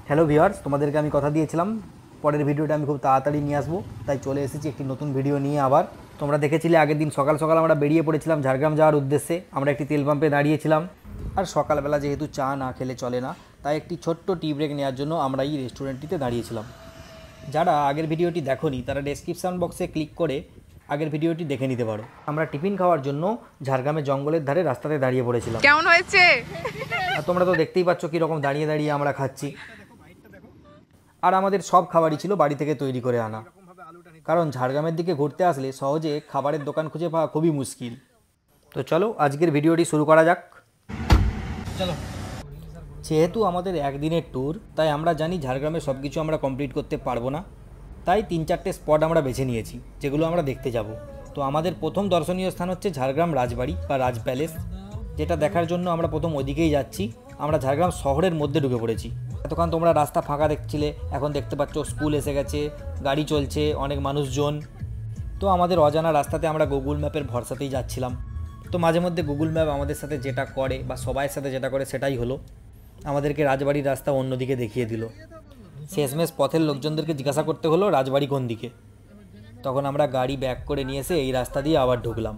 Hello viewers, তোমাদেরকে আমি কথা দিয়েছিলাম পরের ভিডিওটা আমি খুব তাড়াতাড়ি নিয়ে আসবো, তাই চলে এসেছি একটি নতুন ভিডিও নিয়ে। আবার তোমরা দেখেছিলে আগের দিন সকাল সকাল আমরা বেরিয়ে পড়েছিলাম ঝাড়গ্রাম যাওয়ার উদ্দেশ্যে। আমরা একটি তেল পাম্পে দাঁড়িয়েছিলাম, আর সকালবেলা যেহেতু চা না খেলে চলে না, তাই একটি ছোট্ট টি ব্রেক নেওয়ার জন্য আমরা এই রেস্টুরেন্টটিতে দাঁড়িয়েছিলাম। যারা আগের ভিডিওটি দেখোনি তারা ডেসক্রিপশন বক্সে ক্লিক করে আগের ভিডিওটি দেখে নিতে পারো। আমরা টিফিন খাওয়ার জন্য ঝাড়গ্রামে জঙ্গলের ধারে রাস্তাতে দাঁড়িয়ে পড়েছিলাম। কেমন হয়েছে? আর তোমরা তো দেখতেই পাচ্ছ কীরকম দাঁড়িয়ে দাঁড়িয়ে আমরা খাচ্ছি। আর আমাদের সব খাবারই ছিল বাড়ি থেকে তৈরি করে আনা, কারণ ঝাড়গ্রামের দিকে ঘুরতে আসলে সহজে খাবারের দোকান খুঁজে পাওয়া খুবই মুশকিল। তো চলো আজকের ভিডিওটি শুরু করা যাক। চলো, যেহেতু আমাদের একদিনের ট্যুর, তাই আমরা জানি ঝাড়গ্রামে সব কিছু আমরা কমপ্লিট করতে পারবো না, তাই 3-4টে স্পট আমরা বেছে নিয়েছি যেগুলো আমরা দেখতে যাব। তো আমাদের প্রথম দর্শনীয় স্থান হচ্ছে ঝাড়গ্রাম রাজবাড়ি বা রাজ প্যালেস, যেটা দেখার জন্য আমরা প্রথম ওইদিকেই যাচ্ছি। আমরা ঝাড়গ্রাম শহরের মধ্যে ঢুকে পড়েছি। এতক্ষণ তোমরা রাস্তা ফাঁকা দেখছিলে, এখন দেখতে পাচ্ছ স্কুল এসে গেছে, গাড়ি চলছে, অনেক মানুষজন। তো আমাদের অজানা রাস্তাতে আমরা গুগল ম্যাপের ভরসাতেই যাচ্ছিলাম। তো মাঝে মধ্যে গুগল ম্যাপ আমাদের সাথে যেটা করে বা সবাইয়ের সাথে যেটা করে সেটাই হলো, আমাদেরকে রাজবাড়ির রাস্তা অন্যদিকে দেখিয়ে দিল। শেষমেশ পথের লোকজনদেরকে জিজ্ঞাসা করতে হলো রাজবাড়ি কোন দিকে। তখন আমরা গাড়ি ব্যাক করে নিয়ে এসে এই রাস্তা দিয়ে আবার ঢুকলাম।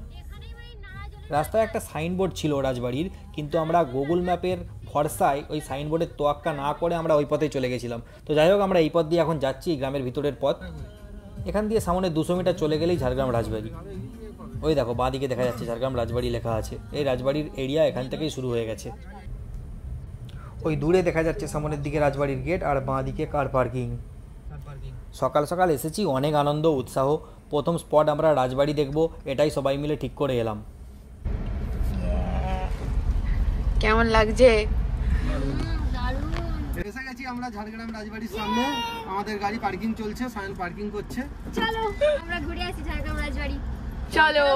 রাস্তায় একটা সাইনবোর্ড ছিল রাজবাড়ির, কিন্তু আমরা গুগল ম্যাপের ভরসায় ওই সাইনবোর্ডের তোয়াক্কা না করে আমরা ওই পথেই চলে গেছিলাম। তো যাই হোক, আমরা এই পথ দিয়ে এখন যাচ্ছি, গ্রামের ভিতরের পথ। এখান দিয়ে সামনে 200 মিটার চলে গেলেই ঝাড়গ্রাম রাজবাড়ি। ওই দেখো বাঁ দিকে দেখা যাচ্ছে ঝাড়গ্রাম রাজবাড়ি লেখা আছে। এই রাজবাড়ির এরিয়া এখান থেকেই শুরু হয়ে গেছে। ওই দূরে দেখা যাচ্ছে সামনের দিকে রাজবাড়ির গেট, আর বাঁ দিকে কার পার্কিং। সকাল সকাল এসেছি, অনেক আনন্দ উৎসাহ। প্রথম স্পট আমরা রাজবাড়ি দেখব, এটাই সবাই মিলে ঠিক করে এলাম। কেমন লাগছে? এসে গেছি আমরা ঝাড়গ্রাম রাজবাড়ির সামনে। আমাদের গাড়ি পার্কিং চলছে, সায়ন পার্কিং করছে। চলো আমরা ঘুরে আসি ঝাড়গ্রাম রাজবাড়ি। চলো।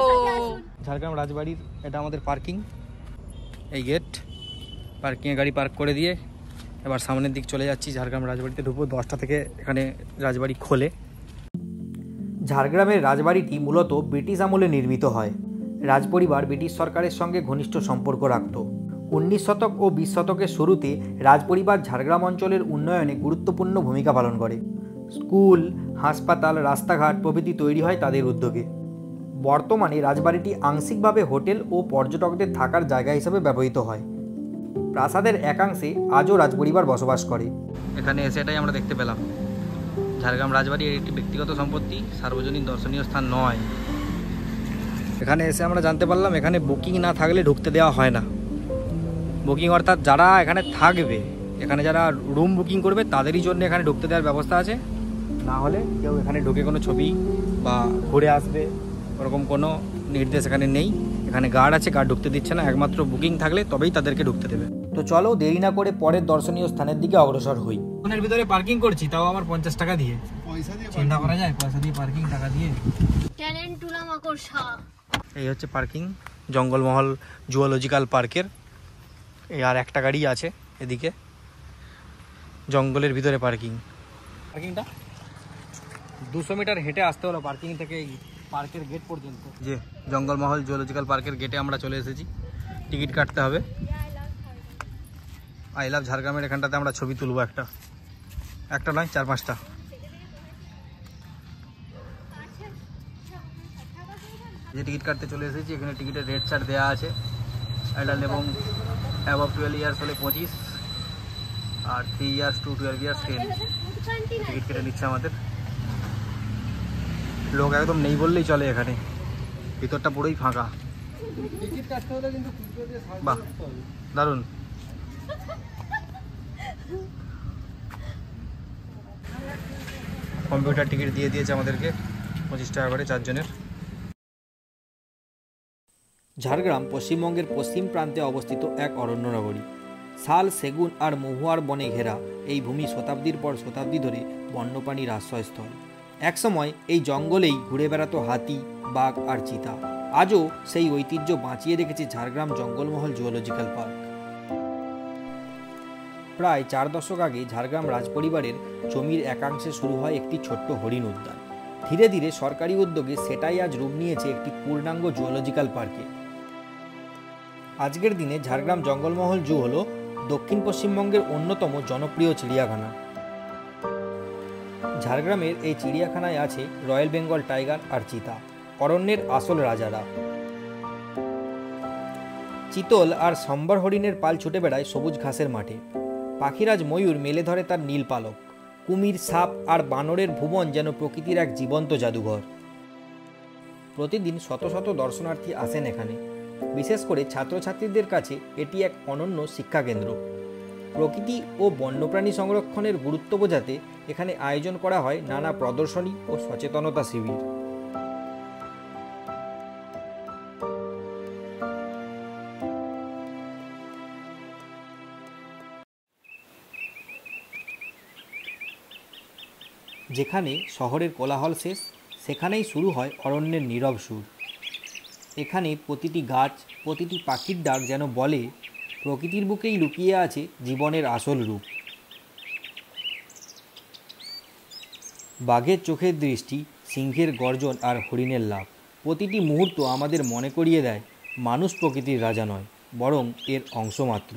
ঝাড়গ্রাম রাজবাড়ির এটা আমাদের পার্কিং, এই গেট। পার্কিংয়ে গাড়ি পার্ক করে দিয়ে এবার সামনের দিক চলে যাচ্ছি। ঝাড়গ্রাম রাজবাড়িতে ঢুকবো 10টা থেকে, এখানে রাজবাড়ি খোলে। ঝাড়গ্রামের রাজবাড়িটি মূলত ব্রিটিশ আমলে নির্মিত হয়। রাজপরিবার ব্রিটিশ সরকারের সঙ্গে ঘনিষ্ঠ সম্পর্ক রাখত। 19 শতক ও 20 শতকের শুরুতে রাজপরিবার ঝাড়গ্রাম অঞ্চলের উন্নয়নে গুরুত্বপূর্ণ ভূমিকা পালন করে। স্কুল, হাসপাতাল, রাস্তাঘাট প্রভৃতি তৈরি হয় তাদের উদ্যোগে। বর্তমানে রাজবাড়িটি আংশিকভাবে হোটেল ও পর্যটকদের থাকার জায়গা হিসেবে ব্যবহৃত হয়। প্রাসাদের একাংশে আজও রাজপরিবার বসবাস করে। এখানে এসে এটাই আমরা দেখতে পেলাম, ঝাড়গ্রাম রাজবাড়ি একটি ব্যক্তিগত সম্পত্তি, সার্বজনীন দর্শনীয় স্থান নয়। এখানে এসে আমরা জানতে পারলাম এখানে বুকিং না থাকলে ঢুকতে দেওয়া হয় না। বুকিং অর্থাৎ যারা এখানে থাকবে, এখানে যারা রুম বুকিং করবে তাদেরই জন্য এখানে ঢুকতে দেওয়ার ব্যবস্থা আছে। না হলে কেউ এখানে ঢুকে কোনো ছবি বা ঘুরে আসবে ওরকম কোনো নির্দেশ এখানে নেই। এখানে গার্ড আছে, গার্ড ঢুকতে দিচ্ছে না, একমাত্র বুকিং থাকলে তবেই তাদেরকে ঢুকতে দেবে। তো চলো দেরি না করে পরের দর্শনীয় স্থানের দিকে অগ্রসর হই। ওখানের ভিতরে পার্কিং করছি, তাও আমার 50 টাকা দিয়ে। চিন্তা করা যায়, পয়সা দিয়ে পার্কিং, টাকা দিয়ে। ট্যালেন্ট টুলা মাকড়সা। এই হচ্ছে পার্কিং, জঙ্গলমহল জুওলজিক্যাল পার্কের। এই আর একটা গাড়ি আছে এদিকে, জঙ্গলের ভিতরে পার্কিং। পার্কিংটা 200 মিটার হেঁটে আসতে হলো পার্কিং থেকে পার্কের গেট পর্যন্ত। যে জঙ্গলমহল জুওলজিক্যাল পার্কের গেটে আমরা চলে এসেছি। টিকিট কাটতে হবে। আই লাভ ঝাড়গ্রামের এখানটাতে আমরা ছবি তুলবো, একটা নয় 4-5টা। যে টিকিট কাটতে চলে এসেছি, এখানে টিকিটের রেট চার্ট দেওয়া আছে। অ্যাডাল্ট এবং অ্যাবভ 12 ইয়ার্স হলে 25, আর 3 ইয়ার্স টু 12 ইয়ার্স 10। টিকিট কেটে নিচ্ছে আমাদের। লোক একদম নেই বললেই চলে, এখানে ভিতরটা পুরোই ফাঁকা। বাহ, দারুণ। কম্পিউটার টিকিট দিয়ে দিয়েছে আমাদেরকে 25 টাকা করে 4 জনের। ঝাড়গ্রাম পশ্চিমবঙ্গের পশ্চিম প্রান্তে অবস্থিত এক অরণ্য নগরী। শাল, সেগুন আর মহুয়ার বনে ঘেরা এই ভূমি শতাব্দীর পর শতাব্দী ধরে বন্যপ্রাণীর আশ্রয়স্থল। একসময় এই জঙ্গলেই ঘুরে বেড়াতো হাতি, বাঘ আর চিতা। আজও সেই ঐতিহ্য বাঁচিয়ে রেখেছে ঝাড়গ্রাম জঙ্গলমহল জুওলজিক্যাল পার্ক। প্রায় 4 দশক আগে ঝাড়গ্রাম রাজপরিবারের জমির একাংশে শুরু হয় একটি ছোট্ট হরিণ উদ্যান। ধীরে ধীরে সরকারি উদ্যোগে সেটাই আজ রূপ নিয়েছে একটি পূর্ণাঙ্গ জুওলজিক্যাল পার্কে। আজকের দিনে ঝাড়গ্রাম জঙ্গলমহল জু হলো দক্ষিণ পশ্চিমবঙ্গের অন্যতম জনপ্রিয় চিড়িয়াখানা। ঝাড়গ্রামের এই চিড়িয়াখানায় আছে রয়্যাল বেঙ্গল টাইগার আর চিতা, অরণ্যের আসল রাজারা। চিতল আর সম্বর হরিণের পাল ছুটে বেড়ায় সবুজ ঘাসের মাঠে। পাখিরাজ ময়ূর মেলে ধরে তার নীল পালক। কুমির, সাপ আর বানরের ভুবন যেন প্রকৃতির এক জীবন্ত জাদুঘর। প্রতিদিন শত শত দর্শনার্থী আসেন এখানে। বিশেষ করে ছাত্রছাত্রীদের কাছে এটি এক অনন্য শিক্ষাকেন্দ্র। প্রকৃতি ও বন্যপ্রাণী সংরক্ষণের গুরুত্ব বোঝাতে এখানে আয়োজন করা হয় নানা প্রদর্শনী ও সচেতনতা শিবির। যেখানে শহরের কোলাহল শেষ, সেখানেই শুরু হয় অরণ্যের নীরব সুর। এখানে প্রতিটি গাছ, প্রতিটি পাখির ডাক যেন বলে প্রকৃতির বুকেই লুকিয়ে আছে জীবনের আসল রূপ। বাঘের চোখের দৃষ্টি, সিংহের গর্জন আর হরিণের লাফ, প্রতিটি মুহূর্ত আমাদের মনে করিয়ে দেয় মানুষ প্রকৃতির রাজা নয়, বরং এর অংশ মাত্র।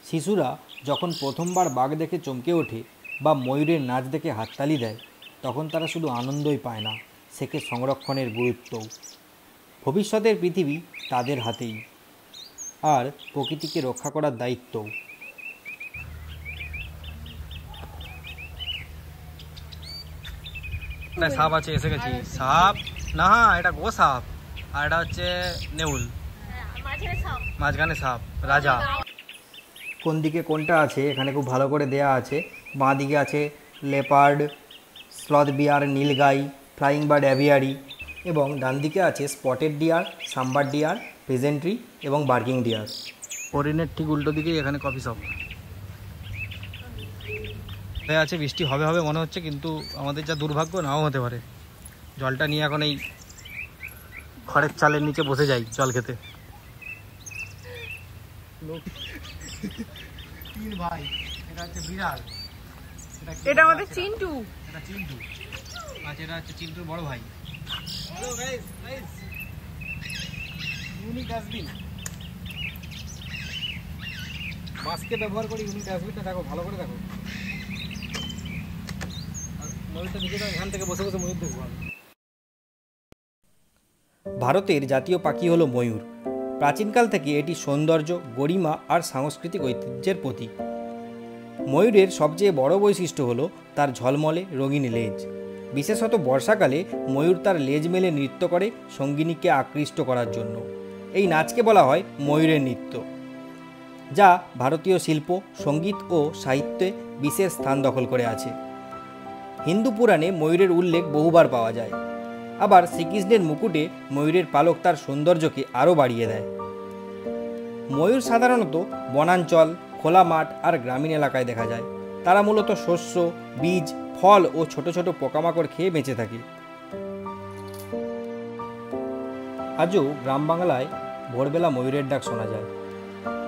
শিশুরা যখন প্রথমবার বাঘ দেখে চমকে ওঠে বা ময়ূরের নাচ দেখে হাততালি দেয়, তখন তারা শুধু আনন্দই পায় না, শেখে সংরক্ষণের গুরুত্বও। ভবিষ্যতের পৃথিবী তাদের হাতেই, আর প্রকৃতিকে রক্ষা করার দায়িত্বও। সাপ আছে, এসে গেছি। সাপ না, এটা গো সাপ, আর এটা হচ্ছে নেউল, মাঝখানে সাপ রাজা। কোন দিকে কোনটা আছে এখানে খুব ভালো করে দেয়া আছে। বাঁ দিকে আছে লেপার্ড, স্লথ বিয়ার, নীলগাই, ফ্লাইং বার্ড অ্যাভিয়ারি, এবং ডান দিকে আছে স্পটেড ডিয়ার, সাম্বার ডিয়ার, পেজেন্ট্রি এবং বার্কিং ডিয়ার। হরিণের ঠিক উল্টো দিকেই এখানে কফি শপ আছে। বৃষ্টি হবে হবে মনে হচ্ছে, কিন্তু আমাদের যা দুর্ভাগ্য নাও হতে পারে। জলটা নিয়ে এখন এই খড়ের চালের নিচে বসে যাই জল খেতে। তিন ভাই, এটা হচ্ছে বিড়াল, এটা আমাদের চিন্টু। এটা চিন্টু, আচ্ছা এটা হচ্ছে চিন্টুর বড় ভাই। Hello guys, guys unique dustbin, মাস্কে ব্যবহার করি ইউনিক ডাস্টবিনটা। দেখো ভালো করে দেখো, ময়ূরটা দিকে দাও, এখান থেকে বসে বসে ময়ূর দেখবো আমি। ভারতের জাতীয় পাখি হলো ময়ূর। প্রাচীনকাল থেকে এটি সৌন্দর্য, গরিমা আর সাংস্কৃতিক ঐতিহ্যের প্রতীক। ময়ূরের সবচেয়ে বড় বৈশিষ্ট্য হলো তার ঝলমলে রঙিন লেজ। বিশেষত বর্ষাকালে ময়ূর তার লেজ মেলে নৃত্য করে সঙ্গিনীকে আকৃষ্ট করার জন্য। এই নাচকে বলা হয় ময়ূরের নৃত্য, যা ভারতীয় শিল্প, সঙ্গীত ও সাহিত্যে বিশেষ স্থান দখল করে আছে। হিন্দু পুরাণে ময়ূরের উল্লেখ বহুবার পাওয়া যায়। আবার শ্রীকৃষ্ণের মুকুটে ময়ূরের পালক তার সৌন্দর্যকে আরও বাড়িয়ে দেয়। ময়ূর সাধারণত বনাঞ্চল, খোলা মাঠ আর গ্রামীণ এলাকায় দেখা যায়। তারা মূলত শস্য, বীজ, ফল ও ছোট ছোট পোকামাকড় খেয়ে বেঁচে থাকে। আজও গ্রাম বাংলায় ভোরবেলা ময়ূরের ডাক শোনা যায়,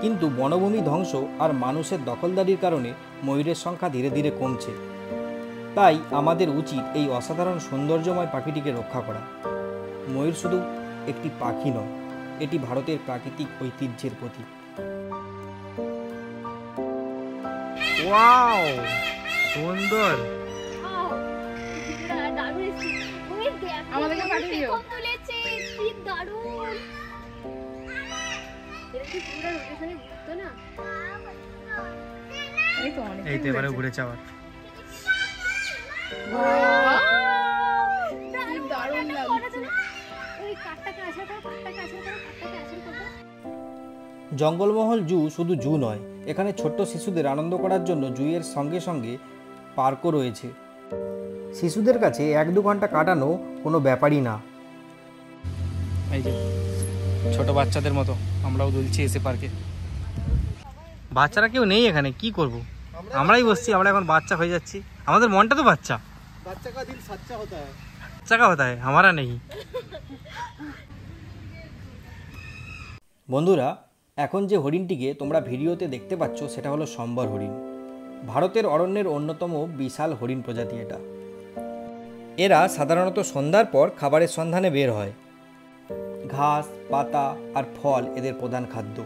কিন্তু বনভূমি ধ্বংস আর মানুষের দখলদারির কারণে ময়ূরের সংখ্যা ধীরে ধীরে কমছে। তাই আমাদের উচিত এই অসাধারণ সৌন্দর্যময় পাখিটিকে রক্ষা করা। ময়ূর শুধু একটি পাখি নয়, এটি ভারতের প্রাকৃতিক ঐতিহ্যের প্রতীক। ওয়াও, সুন্দর। আমাদেরকে পাঠিয়ে দিও। এই তো এবারে ঘুরেছে আবার। জঙ্গলমহল জু শুধু জু নয়, এখানে ছোট্ট শিশুদের আনন্দ করার জন্য জুয়ের সঙ্গে সঙ্গে পার্কও রয়েছে। শিশুদের কাছে 1-2 ঘন্টা কাটানো কোনো ব্যাপারই না। এই যে ছোট বাচ্চাদের মতো আমরাও দুলছি এসে পার্কে। বাচ্চারা কেউ নেই এখানে, কি করব? আমরাই বসছি, আমরা এখন বাচ্চা হয়ে যাচ্ছি। আমাদের মনটা তো বাচ্চা। বাচ্চা কা দিল সচ্চা হতা है, বাচ্চা কা হতা है, हमारा नहीं। বন্ধুরা, এখন যে হরিণটিকে তোমরা ভিডিওতে দেখতে পাচ্ছ সেটা হলো সম্বর হরিণ। ভারতের অরণ্যের অন্যতম বিশাল হরিণ প্রজাতি এটা। এরা সাধারণত সন্ধ্যার পর খাবারের সন্ধানে বের হয়। ঘাস, পাতা আর ফল এদের প্রধান খাদ্য।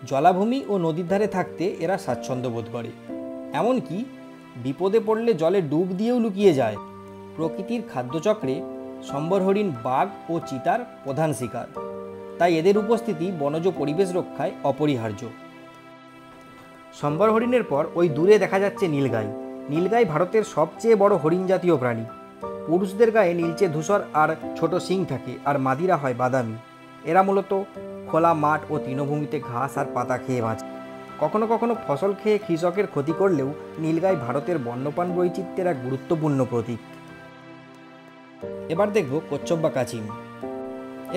জলাভূমি ও নদীর ধারে থাকতে এরা স্বাচ্ছন্দ্য বোধ করে, এমনকি বিপদে পড়লে জলে ডুব দিয়েও লুকিয়ে যায়। প্রকৃতির খাদ্যচক্রে সম্বর হরিণ বাঘ ও চিতার প্রধান শিকার, তাই এদের উপস্থিতি বনজ পরিবেশ রক্ষায় অপরিহার্য। সম্বর হরিণের পর ওই দূরে দেখা যাচ্ছে নীলগাই। নীলগাই ভারতের সবচেয়ে বড় হরিণ জাতীয় প্রাণী। পুরুষদের গায়ে নীলচে ধূসর আর ছোট শিং থাকে, আর মাদিরা হয় বাদামি। এরা মূলত খোলা মাঠ ও তৃণভূমিতে ঘাস আর পাতা খেয়ে বাঁচে। কখনো কখনো ফসল খেয়ে কৃষকের ক্ষতি করলেও নীলগাই ভারতের বন্যপ্রাণ বৈচিত্র্যের এক গুরুত্বপূর্ণ প্রতীক। এবার দেখব কচ্ছপ বা কাচিম।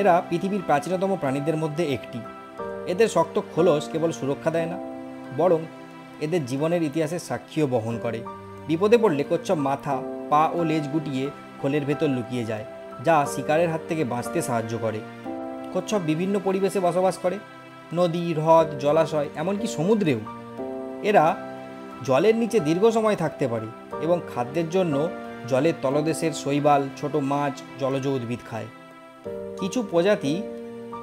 এরা পৃথিবীর প্রাচীনতম প্রাণীদের মধ্যে একটি। এদের শক্ত খোলস কেবল সুরক্ষা দেয় না, বরং এদের জীবনের ইতিহাসের সাক্ষীও বহন করে। বিপদে পড়লে কচ্ছপ মাথা, পা ও লেজ গুটিয়ে খোলের ভেতর লুকিয়ে যায়, যা শিকারের হাত থেকে বাঁচতে সাহায্য করে। কচ্ছপ বিভিন্ন পরিবেশে বসবাস করে, নদী, হ্রদ, জলাশয়, এমনকি সমুদ্রেও। এরা জলের নিচে দীর্ঘ সময় থাকতে পারে এবং খাদ্যের জন্য জলের তলদেশের শৈবাল, ছোট মাছ, জলজ উদ্ভিদ খায়। কিছু প্রজাতি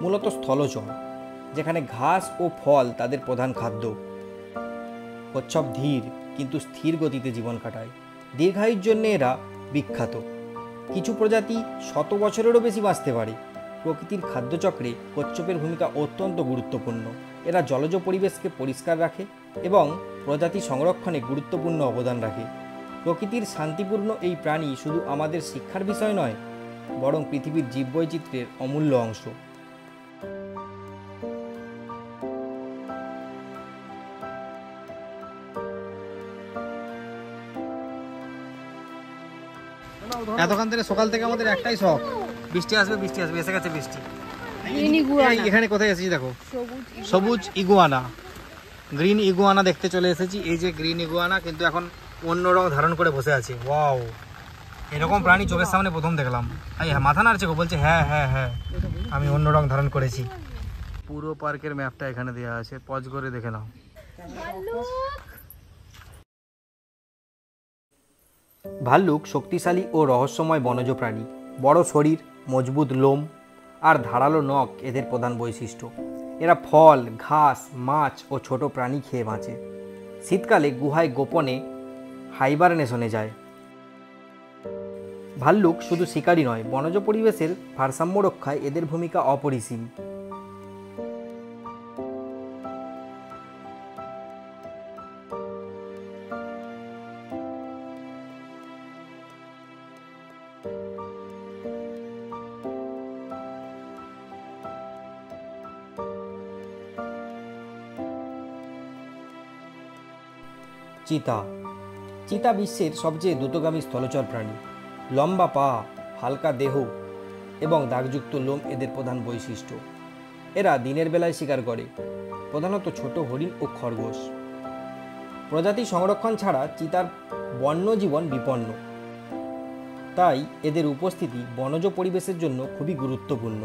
মূলত স্থলচর, যেখানে ঘাস ও ফল তাদের প্রধান খাদ্য। কচ্ছপ ধীর কিন্তু স্থির গতিতে জীবন কাটায়। দীর্ঘায়ুর জন্য এরা বিখ্যাত। কিছু প্রজাতি 100 বছরেরও বেশি বাঁচতে পারে। প্রকৃতির খাদ্যচক্রে কচ্ছপের ভূমিকা অত্যন্ত গুরুত্বপূর্ণ। এরা জলজ পরিবেশকে পরিষ্কার রাখে এবং প্রজাতি সংরক্ষণে গুরুত্বপূর্ণ অবদান রাখে। প্রকৃতির শান্তিপূর্ণ এই প্রাণী শুধু আমাদের শিক্ষার বিষয় নয়, বরং পৃথিবীর জীববৈচিত্র্যের অমূল্য অংশ। এতক্ষণ থেকে সকাল থেকে আমাদের একটাই শখ, বৃষ্টি আসবে বৃষ্টি আসবে। এসে গেছে বৃষ্টি। এখানে কোথায় এসেছি দেখো, সবুজ ইগুয়ানা, গ্রিন ইগুয়ানা দেখতে চলে এসেছি। এই যে গ্রিন ইগুয়ানা, কিন্তু এখন অন্য রং ধারণ করে বসে আছে। ওয়াও, এরকম প্রাণী চোখের সামনে প্রথম দেখলাম। মাথা নাড়ছে গো, বলছে হ্যাঁ হ্যাঁ হ্যাঁ, আমি অন্য রং ধারণ করেছি। পুরো পার্কের ম্যাপটা এখানে দেওয়া আছে, পজ করে দেখে নাও। ভাল্লুক শক্তিশালী ও রহস্যময় বনজ প্রাণী। বড় শরীর, মজবুত লোম আর ধারালো নখ এদের প্রধান বৈশিষ্ট্য। এরা ফল, ঘাস, মাছ ও ছোট প্রাণী খেয়ে বাঁচে। শীতকালে গুহায় গোপনে হাইবারনেশনে যায়। ভাল্লুক শুধু শিকারী নয়, বনজ পরিবেশের ভারসাম্য রক্ষায় এদের ভূমিকা অপরিসীম। চিতা। চিতা বিশ্বের সবচেয়ে দ্রুতগামী স্থলচর প্রাণী। লম্বা পা, হালকা দেহ এবং দাগযুক্ত লোম এদের প্রধান বৈশিষ্ট্য। এরা দিনের বেলায় শিকার করে, প্রধানত ছোট হরিণ ও খরগোশ। প্রজাতি সংরক্ষণ ছাড়া চিতার বন্যজীবন বিপন্ন, তাই এদের উপস্থিতি বনজ পরিবেশের জন্য খুবই গুরুত্বপূর্ণ।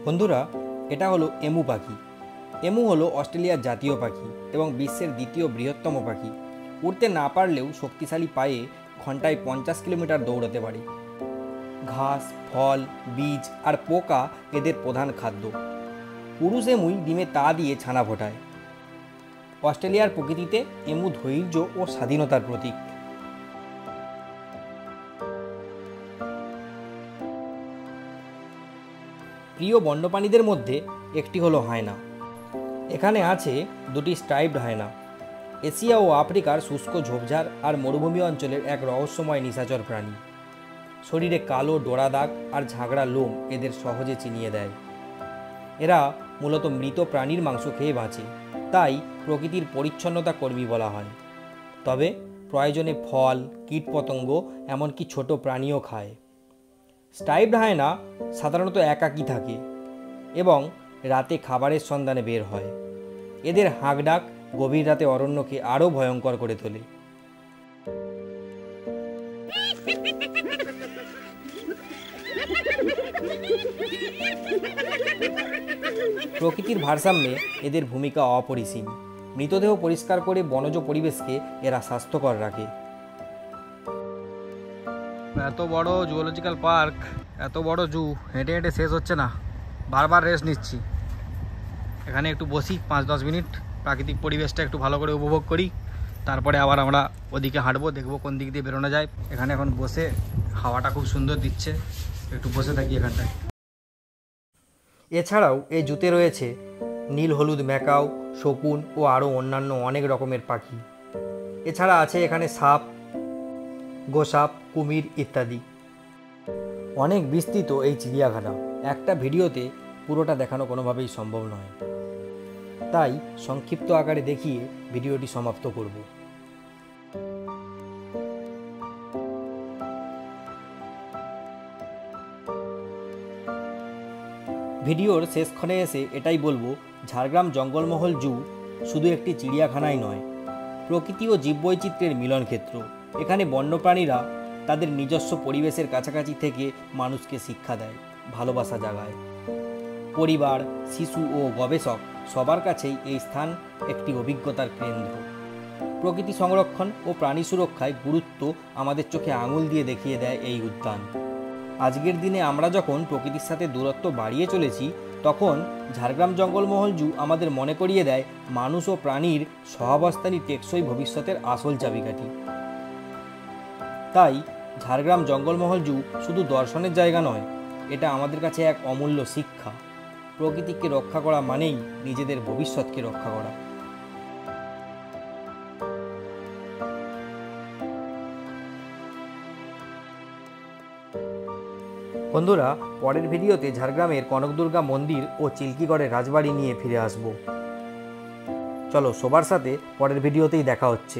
বন্ধুরা, এটা হলো এমু পাখি। এমু হলো অস্ট্রেলিয়ার জাতীয় পাখি এবং বিশ্বের দ্বিতীয় বৃহত্তম পাখি। উড়তে না পারলেও শক্তিশালী পায়ে ঘন্টায় 50 কিলোমিটার দৌড়াতে পারে। ঘাস, ফল, বীজ আর পোকা এদের প্রধান খাদ্য। পুরুষ এমুই ডিমে তা দিয়ে ছানা ফোটায়। অস্ট্রেলিয়ার প্রকৃতিতে এমু ধৈর্য ও স্বাধীনতার প্রতীক। প্রিয় বন্যপ্রাণীদের মধ্যে একটি হলো হায়না। এখানে আছে দুটি স্ট্রাইপড হায়না। এশিয়া ও আফ্রিকার শুষ্ক ঝোপঝাড় আর মরুভূমি অঞ্চলের এক রহস্যময় নিশাচর প্রাণী। শরীরে কালো ডোরা দাগ আর ঝাঁকড়া লোম এদের সহজে চিনিয়ে দেয়। এরা মূলত মৃত প্রাণীর মাংস খেয়ে বাঁচে, তাই প্রকৃতির পরিচ্ছন্নতা কর্মী বলা হয়। তবে প্রয়োজনে ফল, কীটপতঙ্গ, এমনকি ছোট প্রাণীও খায়। স্ট্রাইপড হায়না সাধারণত একাকী থাকে এবং রাতে খাবারের সন্ধানে বের হয়। এদের হাঁক ডাক গভীর রাতে অরণ্যকে আরও ভয়ঙ্কর করে তোলে। প্রকৃতির ভারসাম্যে এদের ভূমিকা অপরিসীম। মৃতদেহ পরিষ্কার করে বনজ পরিবেশকে এরা স্বাস্থ্যকর রাখে। এত বড় জুওলজিক্যাল পার্ক, এত বড় জু, হেঁটে হেঁটে শেষ হচ্ছে না। বারবার রেস্ট নিচ্ছি। এখানে একটু বসি 5-10 মিনিট, প্রাকৃতিক পরিবেশটা একটু ভালো করে উপভোগ করি, তারপরে আবার আমরা ওদিকে হাঁটবো, দেখবো কোন দিক দিয়ে বেরোনো যায়। এখানে এখন বসে হাওয়াটা খুব সুন্দর দিচ্ছে, একটু বসে থাকি এখানটায়। এছাড়াও এই জুতে রয়েছে নীল হলুদ ম্যাকাও, শকুন ও আরও অন্যান্য অনেক রকমের পাখি। এছাড়া আছে এখানে সাপ, গোসাপ, কুমির ইত্যাদি। অনেক বিস্তৃত এই চিড়িয়াখানা, একটা ভিডিওতে পুরোটা দেখানো কোনোভাবেই সম্ভব নয়, তাই সংক্ষিপ্ত আকারে দেখিয়ে ভিডিওটি সমাপ্ত করব। ভিডিওর শেষক্ষণে এসে এটাই বলবো, ঝাড়গ্রাম জঙ্গলমহল জু শুধু একটি চিড়িয়াখানাই নয়, প্রকৃতি ও জীববৈচিত্র্যের মিলন ক্ষেত্র। এখানে বন্যপ্রাণীরা তাদের নিজস্ব পরিবেশের কাছাকাছি থেকে মানুষকে শিক্ষা দেয়, ভালোবাসা জাগায়। পরিবার, শিশু ও গবেষক সবার কাছেই এই স্থান একটি অভিজ্ঞতার কেন্দ্র। প্রকৃতি সংরক্ষণ ও প্রাণী সুরক্ষায় গুরুত্ব আমাদের চোখে আঙুল দিয়ে দেখিয়ে দেয় এই উদ্যান। আজকের দিনে আমরা যখন প্রকৃতির সাথে দূরত্ব বাড়িয়ে চলেছি, তখন ঝাড়গ্রাম জঙ্গলমহল জু আমাদের মনে করিয়ে দেয় মানুষ ও প্রাণীর সহাবস্থানই টেকসই ভবিষ্যতের আসল চাবিকাঠি। তাই ঝাড়গ্রাম জঙ্গলমহল জু শুধু দর্শনের জায়গা নয়, এটা আমাদের কাছে এক অমূল্য শিক্ষা। প্রকৃতিকে রক্ষা করা মানেই নিজেদের ভবিষ্যৎকে রক্ষা করা। বন্ধুরা, পরের ভিডিওতে ঝাড়গ্রামের কনকদুর্গা মন্দির ও চিল্কিগড়ের রাজবাড়ি নিয়ে ফিরে আসব। চলো, সবার সাথে পরের ভিডিওতেই দেখা হচ্ছে।